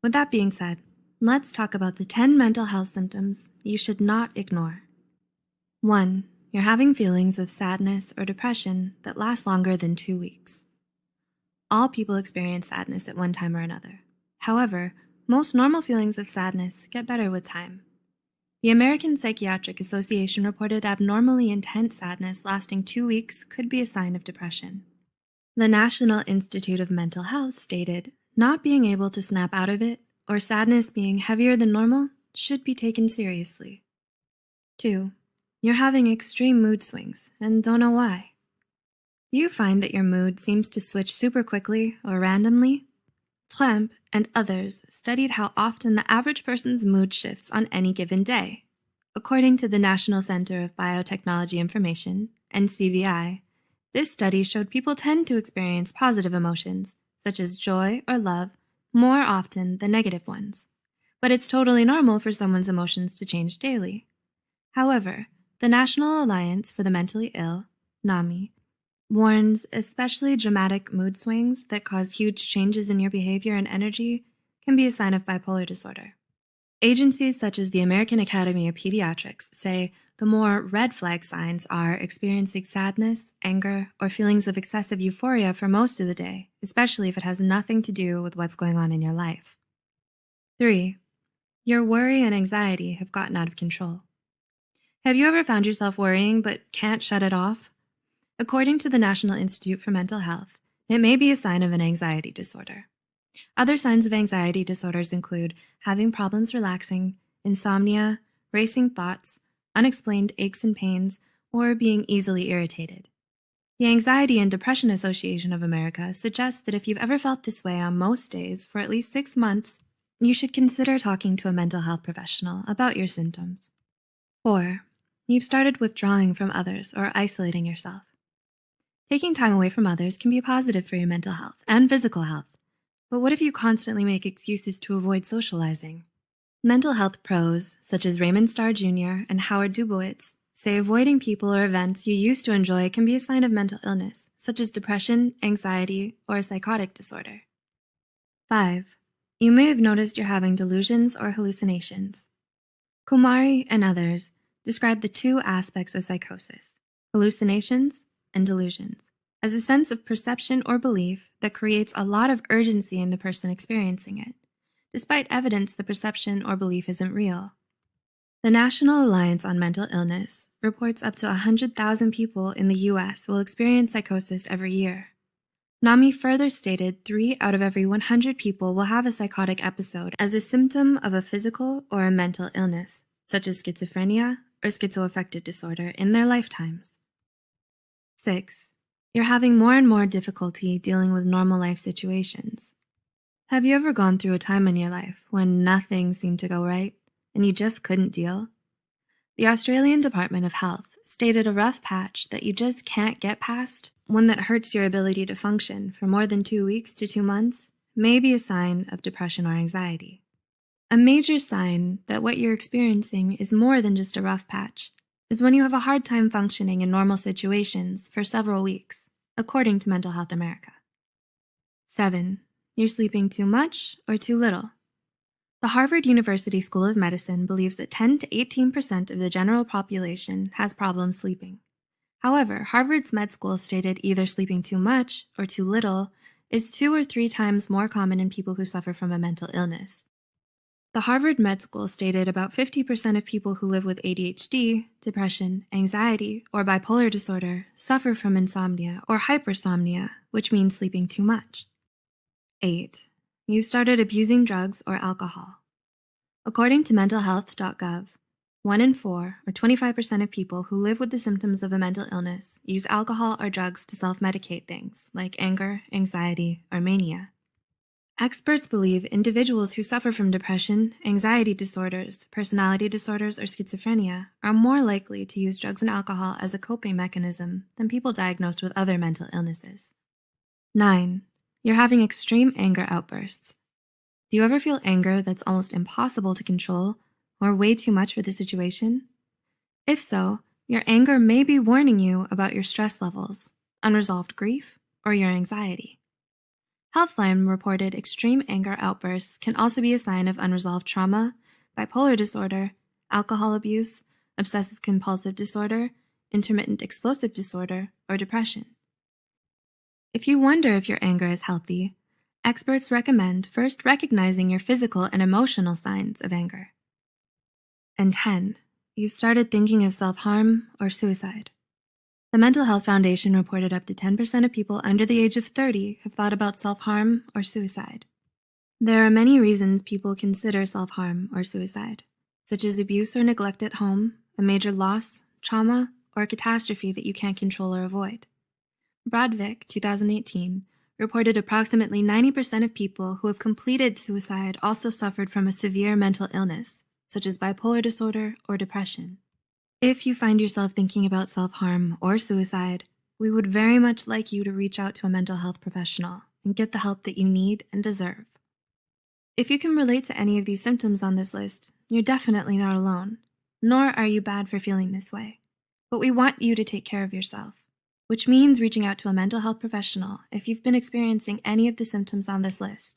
With that being said, let's talk about the 10 mental health symptoms you should not ignore. 1. You're having feelings of sadness or depression that last longer than 2 weeks. All people experience sadness at one time or another. However, most normal feelings of sadness get better with time. The American Psychiatric Association reported abnormally intense sadness lasting 2 weeks could be a sign of depression. The National Institute of Mental Health stated, not being able to snap out of it or sadness being heavier than normal should be taken seriously. 2. You're having extreme mood swings and don't know why. Do you find that your mood seems to switch super quickly or randomly? Tremp and others studied how often the average person's mood shifts on any given day. According to the National Center of Biotechnology Information, NCBI, this study showed people tend to experience positive emotions, such as joy or love, more often than negative ones. But it's totally normal for someone's emotions to change daily. However, the National Alliance for the Mentally Ill, NAMI, warns especially dramatic mood swings that cause huge changes in your behavior and energy can be a sign of bipolar disorder. Agencies such as the American Academy of Pediatrics say the more red flag signs are experiencing sadness, anger, or feelings of excessive euphoria for most of the day, especially if it has nothing to do with what's going on in your life. 3. Your worry and anxiety have gotten out of control. Have you ever found yourself worrying but can't shut it off? According to the National Institute for Mental Health, it may be a sign of an anxiety disorder. Other signs of anxiety disorders include having problems relaxing, insomnia, racing thoughts, unexplained aches and pains, or being easily irritated. The Anxiety and Depression Association of America suggests that if you've ever felt this way on most days for at least 6 months, you should consider talking to a mental health professional about your symptoms. 4. You've started withdrawing from others or isolating yourself. Taking time away from others can be positive for your mental health and physical health. But what if you constantly make excuses to avoid socializing? Mental health pros, such as Raymond Starr Jr. and Howard Dubowitz, say avoiding people or events you used to enjoy can be a sign of mental illness, such as depression, anxiety, or a psychotic disorder. 5. You may have noticed you're having delusions or hallucinations. Kumari and others describe the 2 aspects of psychosis, hallucinations and delusions, as a sense of perception or belief that creates a lot of urgency in the person experiencing it, despite evidence the perception or belief isn't real. The National Alliance on Mental Illness reports up to 100,000 people in the U.S. will experience psychosis every year. NAMI further stated 3 out of every 100 people will have a psychotic episode as a symptom of a physical or a mental illness, such as schizophrenia or schizoaffective disorder, in their lifetimes. 6. You're having more and more difficulty dealing with normal life situations. Have you ever gone through a time in your life when nothing seemed to go right and you just couldn't deal? The Australian Department of Health stated a rough patch that you just can't get past, one that hurts your ability to function for more than 2 weeks to 2 months, may be a sign of depression or anxiety. A major sign that what you're experiencing is more than just a rough patch is when you have a hard time functioning in normal situations for several weeks, according to Mental Health America. 7. You're sleeping too much or too little. The Harvard University School of Medicine believes that 10 to 18% of the general population has problems sleeping. However, Harvard's med school stated either sleeping too much or too little is 2 or 3 times more common in people who suffer from a mental illness. The Harvard Med School stated about 50% of people who live with ADHD, depression, anxiety, or bipolar disorder suffer from insomnia or hypersomnia, which means sleeping too much. 8. You started abusing drugs or alcohol. According to mentalhealth.gov, 1 in 4, or 25% of people who live with the symptoms of a mental illness use alcohol or drugs to self-medicate things like anger, anxiety, or mania. Experts believe individuals who suffer from depression, anxiety disorders, personality disorders, or schizophrenia are more likely to use drugs and alcohol as a coping mechanism than people diagnosed with other mental illnesses. 9. You're having extreme anger outbursts. Do you ever feel anger that's almost impossible to control or way too much for the situation? If so, your anger may be warning you about your stress levels, unresolved grief, or your anxiety. Healthline reported extreme anger outbursts can also be a sign of unresolved trauma, bipolar disorder, alcohol abuse, obsessive compulsive disorder, intermittent explosive disorder, or depression. If you wonder if your anger is healthy, experts recommend first recognizing your physical and emotional signs of anger. And 10. You started thinking of self-harm or suicide. The Mental Health Foundation reported up to 10% of people under the age of 30 have thought about self-harm or suicide. There are many reasons people consider self-harm or suicide, such as abuse or neglect at home, a major loss, trauma, or a catastrophe that you can't control or avoid. Brodvik, 2018, reported approximately 90% of people who have completed suicide also suffered from a severe mental illness, such as bipolar disorder or depression. If you find yourself thinking about self-harm or suicide, we would very much like you to reach out to a mental health professional and get the help that you need and deserve. If you can relate to any of these symptoms on this list, you're definitely not alone, nor are you bad for feeling this way. But we want you to take care of yourself, which means reaching out to a mental health professional if you've been experiencing any of the symptoms on this list.